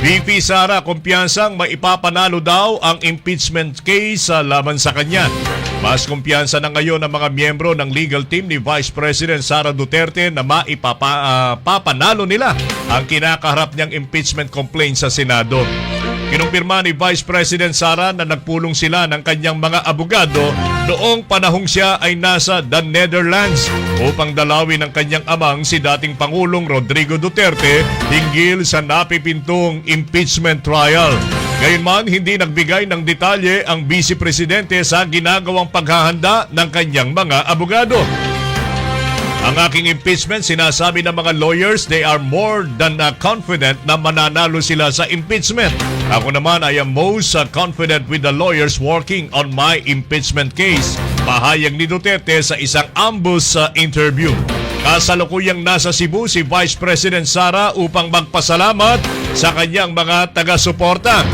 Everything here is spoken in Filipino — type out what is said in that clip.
VP Sara kumpiyansang maipapanalo daw ang impeachment case laban sa kanya. Mas kumpiyansa na ngayon ang mga miyembro ng legal team ni Vice President Sara Duterte na maipapanalo nila ang kinakaharap niyang impeachment complaint sa Senado. Kinumpirma ni Vice President Sara na nagpulong sila ng kanyang mga abogado noong panahong siya ay nasa The Netherlands upang dalawin ang kanyang amang si dating Pangulong Rodrigo Duterte hinggil sa napipintong impeachment trial. Gayunman, hindi nagbigay ng detalye ang Vice Presidente sa ginagawang paghahanda ng kanyang mga abogado. Ang aking impeachment, sinasabi ng mga lawyers, they are more than confident na mananalo sila sa impeachment. Ako naman, I am most confident with the lawyers working on my impeachment case. Pahayag ni Duterte sa isang ambush interview. Kasalukuyang nasa Cebu si Vice President Sara upang magpasalamat sa kanyang mga taga-suporta.